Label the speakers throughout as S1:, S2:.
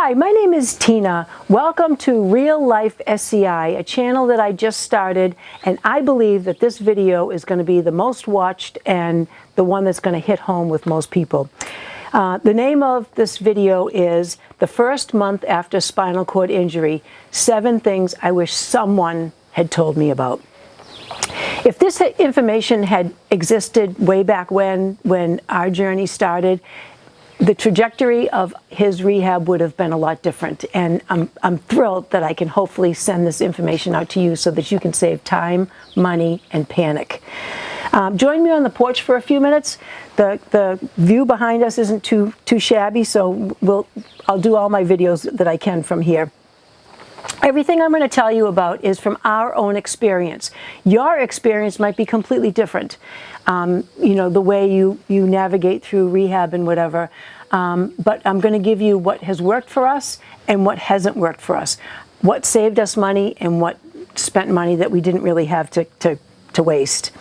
S1: Hi, my name is Tina. Welcome to Real Life SCI, a channel that I just started, and I believe that this video is going to be the most watched and the one that's going to hit home with most people. The name of this video is The First Month After Spinal Cord Injury, 7 Things I Wish Someone Had Told Me About. If this information had existed way back when our journey started, the trajectory of his rehab would have been a lot different, and I'm thrilled that I can hopefully send this information out to you so that you can save time, money, and panic. Join me on the porch for a few minutes. The view behind us isn't too shabby, so I'll do all my videos that I can from here. Everything I'm going to tell you about is from our own experience. Your experience might be completely different. You know, the way you navigate through rehab and whatever. But I'm going to give you what has worked for us and what hasn't worked for us. What saved us money and what spent money that we didn't really have to waste.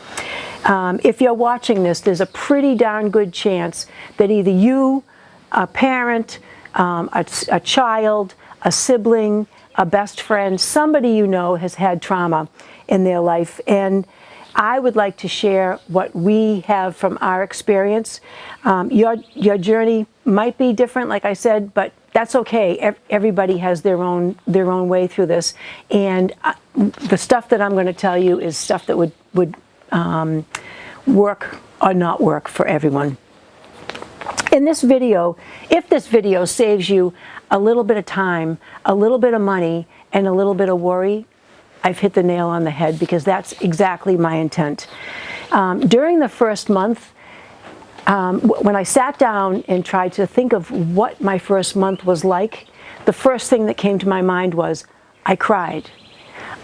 S1: If you're watching this, there's a pretty darn good chance that either you, a parent, a child, a sibling, a best friend, somebody you know has had trauma in their life, and I would like to share what we have from our experience. Your journey might be different, like I said, but that's okay. Everybody has their own way through this, and the stuff that I'm going to tell you is stuff that would work or not work for everyone. In this video, if this video saves you a little bit of time, a little bit of money, and a little bit of worry, I've hit the nail on the head, because that's exactly my intent. During the first month, when I sat down and tried to think of what my first month was like, the first thing that came to my mind was I cried.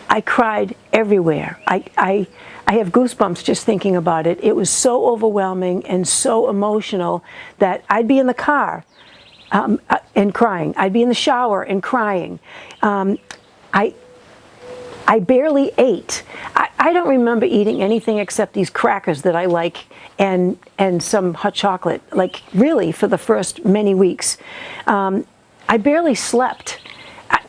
S1: I cried everywhere. I have goosebumps just thinking about it. It was so overwhelming and so emotional that I'd be in the car and crying. I'd be in the shower and crying. I barely ate. I don't remember eating anything except these crackers that I like and some hot chocolate, like really for the first many weeks. I barely slept.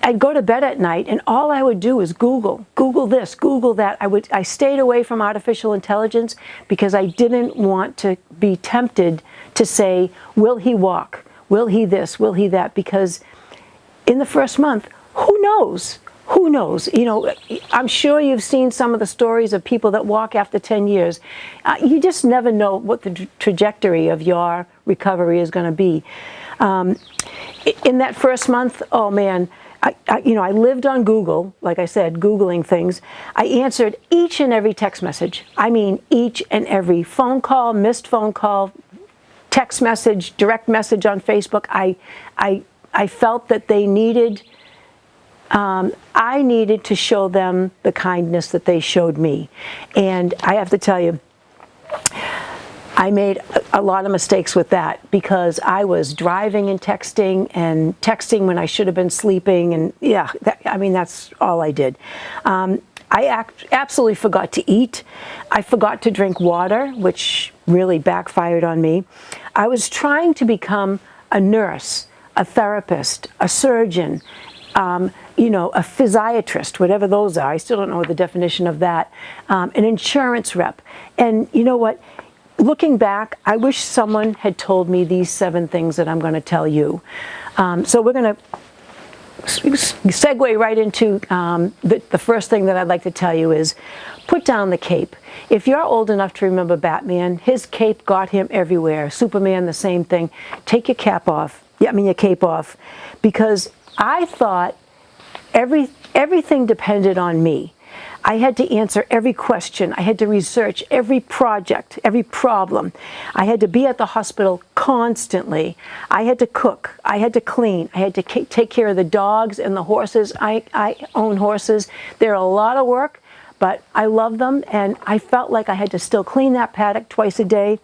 S1: I'd go to bed at night and all I would do is Google this, Google that. I stayed away from artificial intelligence because I didn't want to be tempted to say, will he walk? Will he this? Will he that? Because in the first month, who knows? Who knows? You know, I'm sure you've seen some of the stories of people that walk after 10 years. You just never know what the trajectory of your recovery is going to be. In that first month, oh man, I lived on Google, like I said, Googling things. I answered each and every text message. I mean, each and every phone call, missed phone call, text message, direct message on Facebook. I felt that they needed, I needed to show them the kindness that they showed me. And I have to tell you, I made a lot of mistakes with that, because I was driving and texting when I should have been sleeping, and yeah, that's all I did. I absolutely forgot to eat. I forgot to drink water, which really backfired on me. I was trying to become a nurse, a therapist, a surgeon, you know, a physiatrist, whatever those are. I still don't know the definition of that. An insurance rep. And you know what? Looking back, I wish someone had told me these 7 things that I'm going to tell you. So we're going to segue right into the first thing that I'd like to tell you is put down the cape. If you're old enough to remember Batman, his cape got him everywhere. Superman, the same thing. Take your cap off. Your cape off. Because I thought everything depended on me. I had to answer every question. I had to research every project, every problem. I had to be at the hospital constantly. I had to cook. I had to clean. I had to take care of the dogs and the horses. I own horses. They're a lot of work, but I love them, and I felt like I had to still clean that paddock twice a day.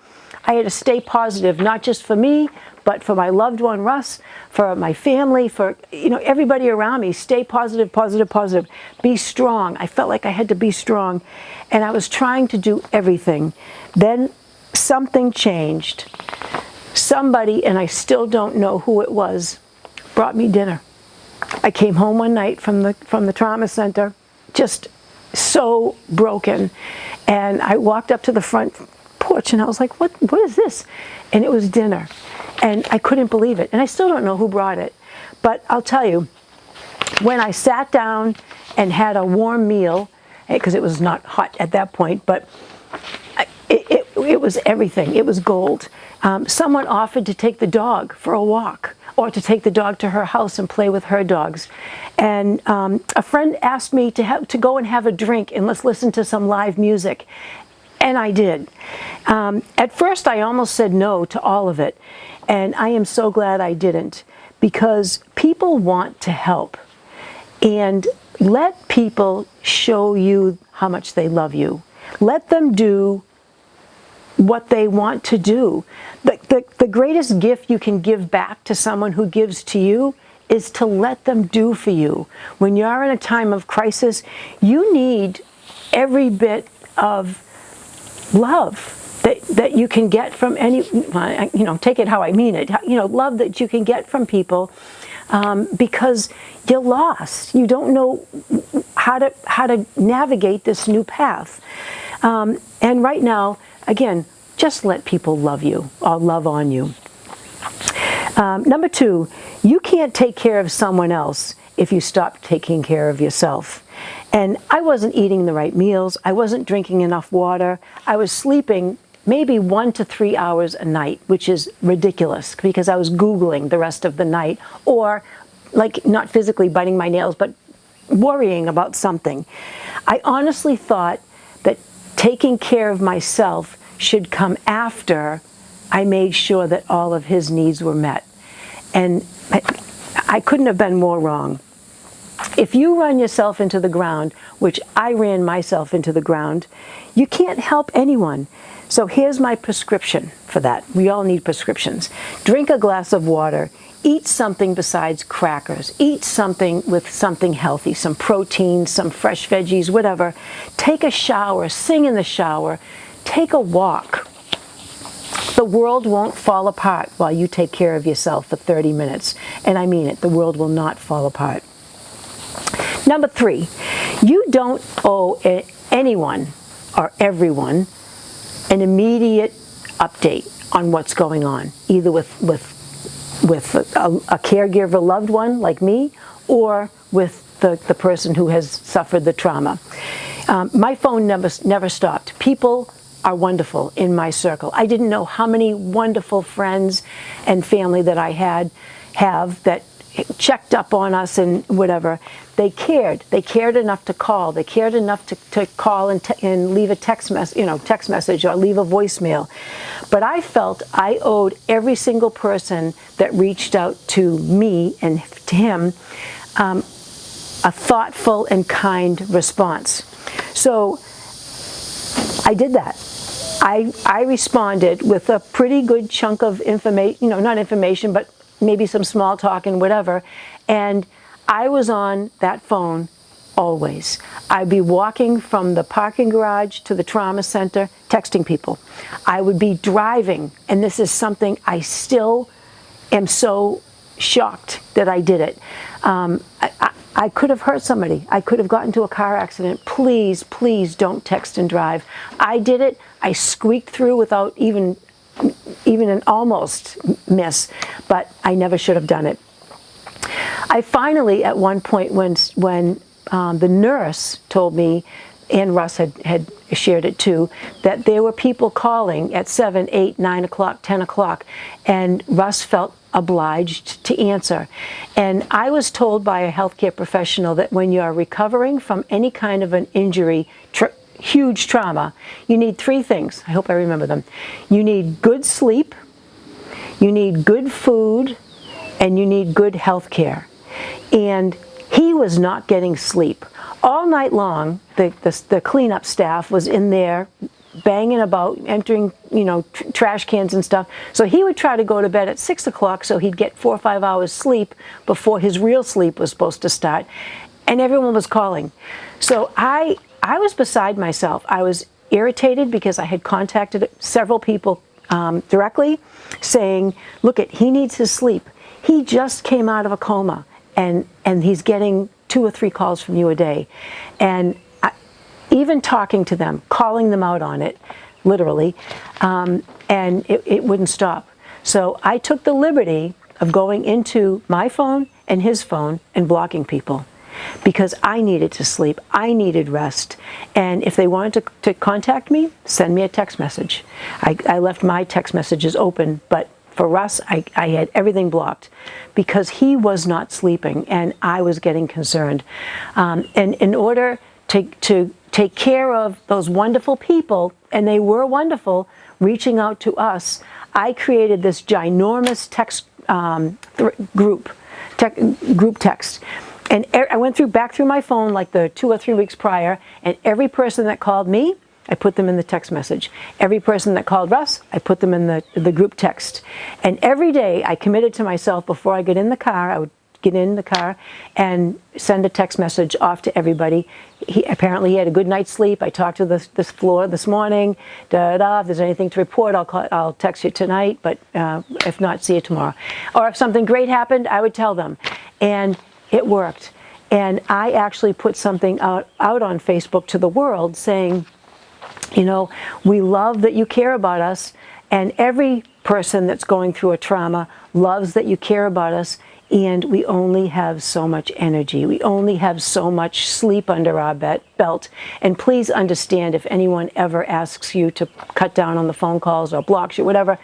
S1: I had to stay positive, not just for me, but for my loved one, Russ, for my family, for everybody around me. Stay positive, positive, positive. Be strong. I felt like I had to be strong, and I was trying to do everything. Then something changed. Somebody, and I still don't know who it was, brought me dinner. I came home one night from the trauma center, just so broken, and I walked up to the front porch and I was like, what is this? And it was dinner, and I couldn't believe it, and I still don't know who brought it, but I'll tell you, when I sat down and had a warm meal, because it was not hot at that point, but it was everything. It was gold. Someone offered to take the dog for a walk, or to take the dog to her house and play with her dogs. And a friend asked me to go and have a drink and let's listen to some live music. And I did. At first, I almost said no to all of it. And I am so glad I didn't, because people want to help. And let people show you how much they love you. Let them do what they want to do. The greatest gift you can give back to someone who gives to you is to let them do for you. When you're in a time of crisis, you need every bit of love that you can get from any, take it how I mean it, love that you can get from people, because you're lost. You don't know how to navigate this new path. And right now, again, just let people love you or love on you. Number 2, you can't take care of someone else if you stop taking care of yourself. And I wasn't eating the right meals. I wasn't drinking enough water. I was sleeping maybe 1 to 3 hours a night, which is ridiculous, because I was Googling the rest of the night, or like not physically biting my nails, but worrying about something. I honestly thought that taking care of myself should come after I made sure that all of his needs were met. And I couldn't have been more wrong. If you run yourself into the ground, which I ran myself into the ground, you can't help anyone. So here's my prescription for that. We all need prescriptions. Drink a glass of water. Eat something besides crackers. Eat something with something healthy, some protein, some fresh veggies, whatever. Take a shower. Sing in the shower. Take a walk. The world won't fall apart while you take care of yourself for 30 minutes. And I mean it. The world will not fall apart. Number 3, you don't owe anyone or everyone an immediate update on what's going on, either with a caregiver loved one like me, or with the person who has suffered the trauma. My phone never stopped. People are wonderful in my circle. I didn't know how many wonderful friends and family that I have that checked up on us and whatever. They cared. They cared enough to call. They cared enough to call and leave a text message or leave a voicemail. But I felt I owed every single person that reached out to me and to him a thoughtful and kind response. So I did that. I responded with a pretty good chunk of information, not information, but maybe some small talk and whatever. And I was on that phone always. I'd be walking from the parking garage to the trauma center, texting people. I would be driving, and this is something I still am so shocked that I did it. I could have hurt somebody. I could have gotten into a car accident. Please, please don't text and drive. I did it. I squeaked through without even an almost miss, but I never should have done it. I finally, at one point, when the nurse told me, and Russ had shared it too, that there were people calling at 7, 8, 9 o'clock, 10 o'clock, and Russ felt obliged to answer. And I was told by a healthcare professional that when you're recovering from any kind of an injury, huge trauma, you need 3 things. I hope I remember them. You need good sleep, you need good food, and you need good health care. And he was not getting sleep. All night long, the cleanup staff was in there banging about, emptying, trash cans and stuff. So he would try to go to bed at 6 o'clock so he'd get 4 or 5 hours sleep before his real sleep was supposed to start. And everyone was calling. So I was beside myself. I was irritated because I had contacted several people directly saying, look, he needs his sleep. He just came out of a coma, and he's getting 2 or 3 calls from you a day. And even talking to them, calling them out on it, literally, and it wouldn't stop. So I took the liberty of going into my phone and his phone and blocking people, because I needed to sleep, I needed rest, and if they wanted to contact me, send me a text message. I left my text messages open, but for Russ, I had everything blocked because he was not sleeping and I was getting concerned. And in order to take care of those wonderful people, and they were wonderful, reaching out to us, I created this ginormous text group text. And I went back through my phone like the 2 or 3 weeks prior, and every person that called me, I put them in the text message. Every person that called Russ, I put them in the group text. And every day I committed to myself, before I get in the car, I would get in the car and send a text message off to everybody. Apparently he had a good night's sleep. I talked to this floor this morning. If there's anything to report, I'll text you tonight, but if not, see you tomorrow. Or if something great happened, I would tell them. And it worked. And I actually put something out on Facebook to the world saying, you know, we love that you care about us, and every person that's going through a trauma loves that you care about us, and we only have so much energy. We only have so much sleep under our belt. And please understand, if anyone ever asks you to cut down on the phone calls or blocks you, whatever,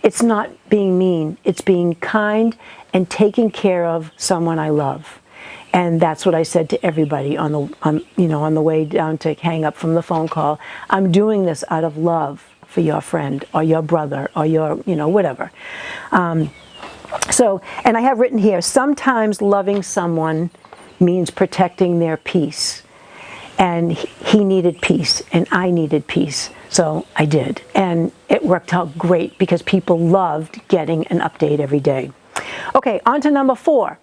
S1: it's not being mean. It's being kind and taking care of someone I love. And that's what I said to everybody on the way down to hang up from the phone call. I'm doing this out of love for your friend or your brother or your, whatever. So, and I have written here, sometimes loving someone means protecting their peace. And he needed peace, and I needed peace. So I did. And it worked out great because people loved getting an update every day. Okay, on to number 4.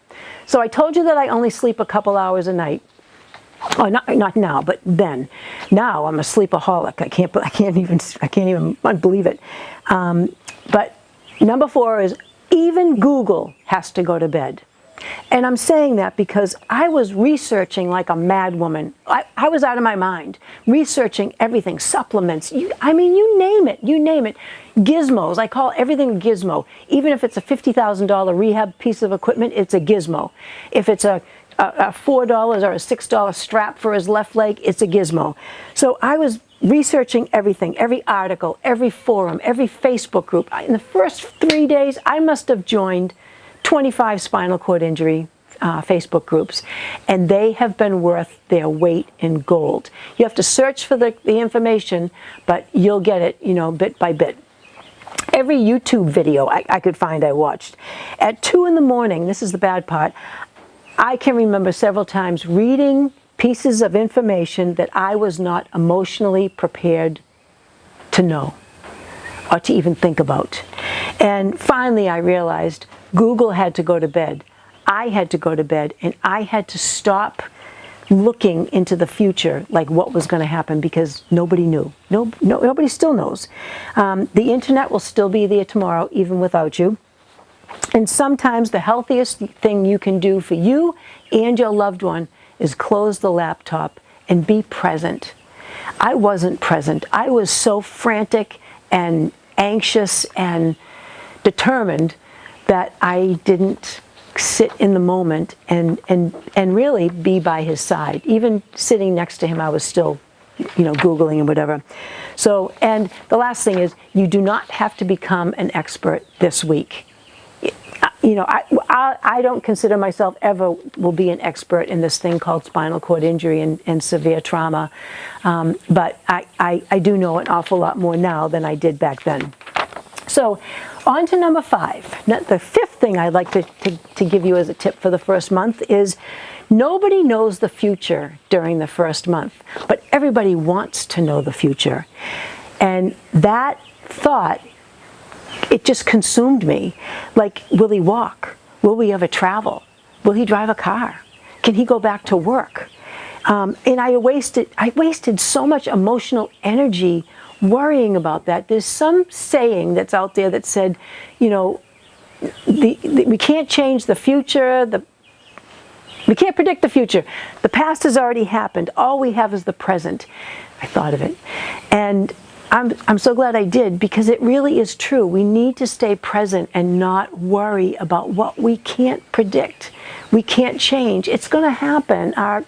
S1: So I told you that I only sleep a couple hours a night. Oh, not now, but then. Now I'm a sleepaholic. I can't even believe it. But number 4 is, even Google has to go to bed. And I'm saying that because I was researching like a madwoman. I was out of my mind, researching everything, supplements, you name it. Gizmos, I call everything a gizmo. Even if it's a $50,000 rehab piece of equipment, it's a gizmo. If it's a $4 or a $6 strap for his left leg, it's a gizmo. So I was researching everything, every article, every forum, every Facebook group. In the first 3 days, I must have joined 25 spinal cord injury Facebook groups, and they have been worth their weight in gold. You have to search for the information, but you'll get it, bit by bit. Every YouTube video I could find, I watched. At 2 in the morning, this is the bad part, I can remember several times reading pieces of information that I was not emotionally prepared to know or to even think about. And finally I realized Google had to go to bed. I had to go to bed, and I had to stop looking into the future, like what was going to happen, because nobody knew. Nobody still knows. The internet will still be there tomorrow, even without you. And sometimes the healthiest thing you can do for you and your loved one is close the laptop and be present. I wasn't present. I was so frantic and anxious and determined that I didn't sit in the moment and really be by his side. Even sitting next to him, I was still, Googling and whatever. So, and the last thing is, you do not have to become an expert this week. I don't consider myself ever will be an expert in this thing called spinal cord injury and severe trauma. But I do know an awful lot more now than I did back then. So on to number 5. Now, the 5th thing I'd like to give you as a tip for the first month is, nobody knows the future during the first month, but everybody wants to know the future. And that thought, it just consumed me. Like, will he walk? Will we ever travel? Will he drive a car? Can he go back to work? And I wasted so much emotional energy worrying about that. There's some saying that's out there that said, we can't change the future. We can't predict the future. The past has already happened. All we have is the present. I thought of it. And I'm so glad I did, because it really is true. We need to stay present and not worry about what we can't predict. We can't change. It's going to happen. And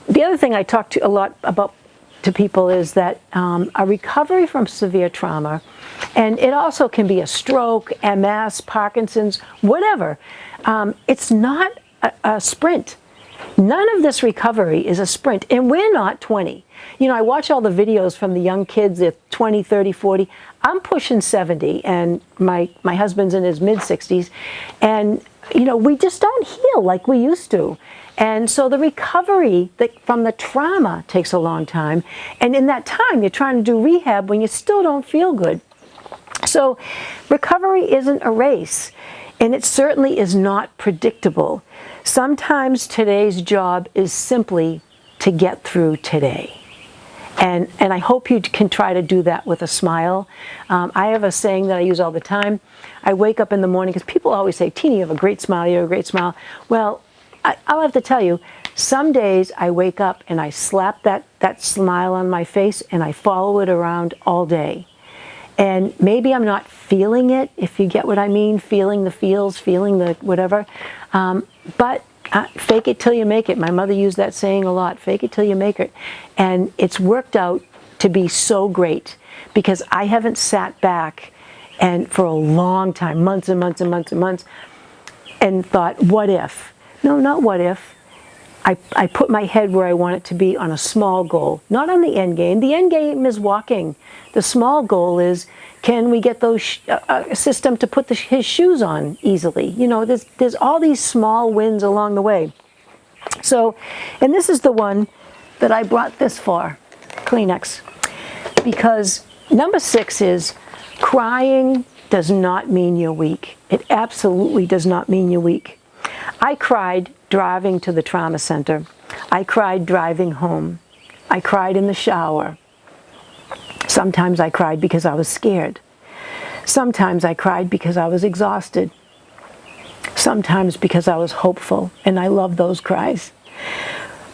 S1: the other thing I talk to a lot about to people is that a recovery from severe trauma, and it also can be a stroke, MS, Parkinson's, whatever. It's not a sprint. None of this recovery is a sprint, and we're not 20. I watch all the videos from the young kids at 20, 30, 40. I'm pushing 70, and my husband's in his mid-60s, and we just don't heal like we used to. And so the recovery from the trauma takes a long time, and in that time you're trying to do rehab when you still don't feel good. So recovery isn't a race, and it certainly is not predictable. Sometimes today's job is simply to get through today. And I hope you can try to do that with a smile. I have a saying that I use all the time. I wake up in the morning, because people always say, Tina, you have a great smile, you have a great smile. Well, I'll have to tell you, some days I wake up and I slap that smile on my face and I follow it around all day. And maybe I'm not feeling it, if you get what I mean, feeling the feels, feeling the whatever. But fake it till you make it. My mother used that saying a lot, fake it till you make it. And it's worked out to be so great, because I haven't sat back and for a long time, months and months and months and months, and thought, what if? No, not what if. I put my head where I want it to be, on a small goal, not on the end game. The end game is walking. The small goal is, can we get those a system to put his shoes on easily? There's all these small wins along the way. So, and this is the one that I brought this for, Kleenex, because number 6 is, crying does not mean you're weak. It absolutely does not mean you're weak. I cried driving to the trauma center. I cried driving home. I cried in the shower. Sometimes I cried because I was scared. Sometimes I cried because I was exhausted. Sometimes because I was hopeful, and I love those cries.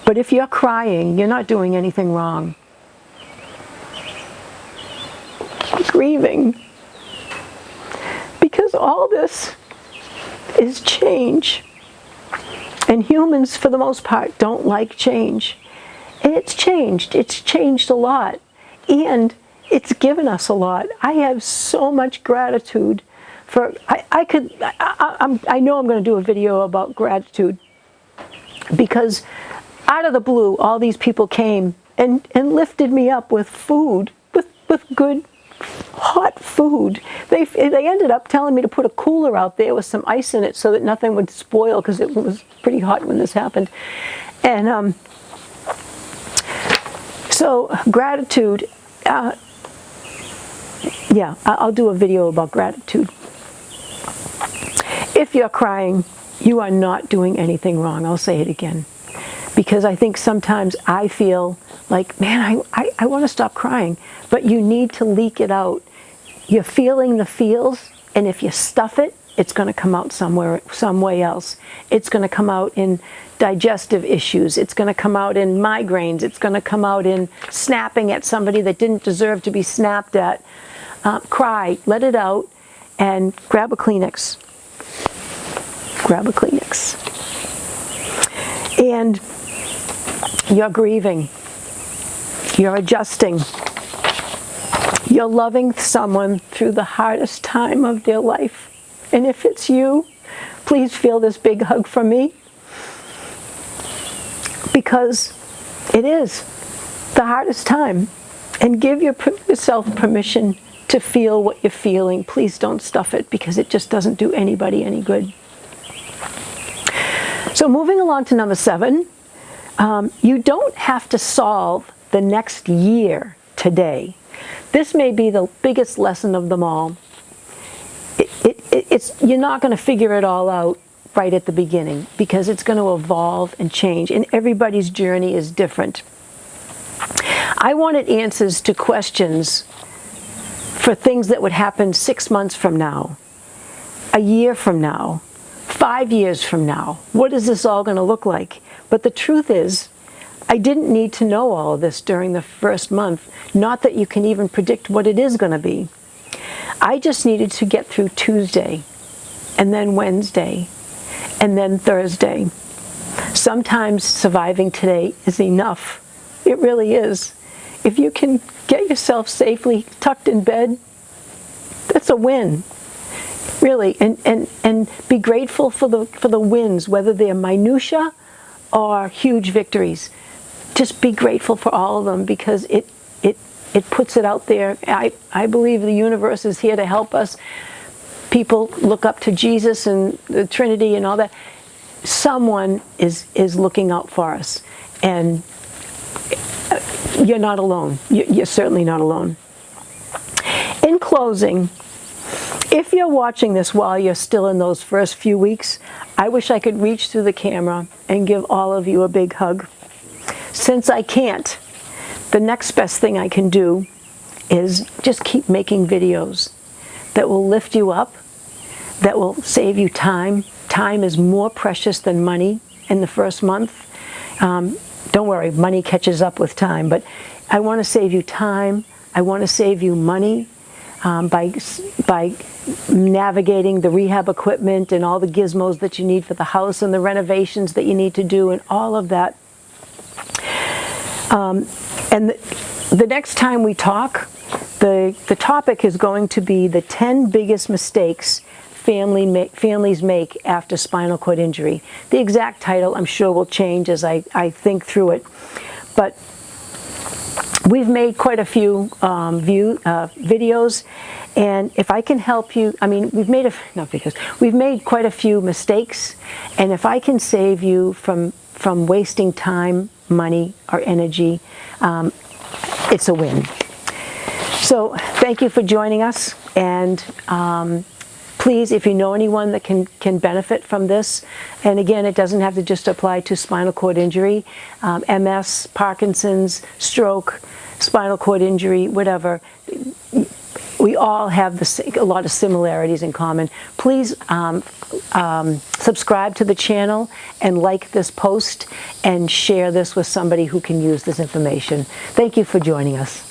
S1: But if you're crying, you're not doing anything wrong. You're grieving. Because all this is change. And humans, for the most part, don't like change. And it's changed. It's changed a lot. And it's given us a lot. I have so much gratitude for, I know I'm going to do a video about gratitude, because out of the blue, all these people came and lifted me up with food, with good, hot food. They ended up telling me to put a cooler out there with some ice in it so that nothing would spoil, because it was pretty hot when this happened. And so gratitude, yeah, I'll do a video about gratitude. If you're crying, you are not doing anything wrong. I'll say it again. Because I think sometimes I feel like, man, I want to stop crying. But you need to leak it out. You're feeling the feels, and if you stuff it, it's going to come out some way else. It's going to come out in digestive issues. It's going to come out in migraines. It's going to come out in snapping at somebody that didn't deserve to be snapped at. Cry, let it out, and grab a Kleenex. Grab a Kleenex. And you're grieving. You're adjusting. You're loving someone through the hardest time of their life. And if it's you, please feel this big hug from me. Because it is the hardest time. And give yourself permission to feel what you're feeling. Please don't stuff it, because it just doesn't do anybody any good. So moving along to number 7, you don't have to solve the next year today. This may be the biggest lesson of them all. You're not going to figure it all out right at the beginning, because it's going to evolve and change, and everybody's journey is different. I wanted answers to questions for things that would happen 6 months from now, a year from now, 5 years from now. What is this all going to look like? But the truth is, I didn't need to know all of this during the first month. Not that you can even predict what it is going to be. I just needed to get through Tuesday, and then Wednesday, and then Thursday. Sometimes surviving today is enough. It really is. If you can get yourself safely tucked in bed, that's a win. Really, and be grateful for the wins, whether they're minutia or huge victories. Just be grateful for all of them, because it puts it out there. I believe the universe is here to help us. People look up to Jesus and the Trinity and all that. Someone is looking out for us, and you're not alone. You're certainly not alone. In closing, if you're watching this while you're still in those first few weeks, I wish I could reach through the camera and give all of you a big hug. Since I can't, the next best thing I can do is just keep making videos that will lift you up, that will save you time. Time is more precious than money in the first month. Don't worry, money catches up with time, but I want to save you time. I want to save you money by navigating the rehab equipment and all the gizmos that you need for the house and the renovations that you need to do and all of that. And the next time we talk, the topic is going to be the 10 biggest mistakes families make after spinal cord injury. The exact title, I'm sure, will change as I think through it. But we've made quite a few videos, and if I can help you, I mean, we've made quite a few mistakes, and if I can save you from wasting time, money, or energy, it's a win. So thank you for joining us, and please, if you know anyone that can benefit from this, and again, it doesn't have to just apply to spinal cord injury, MS, Parkinson's, stroke, spinal cord injury, whatever. We all have a lot of similarities in common. Please subscribe to the channel and like this post and share this with somebody who can use this information. Thank you for joining us.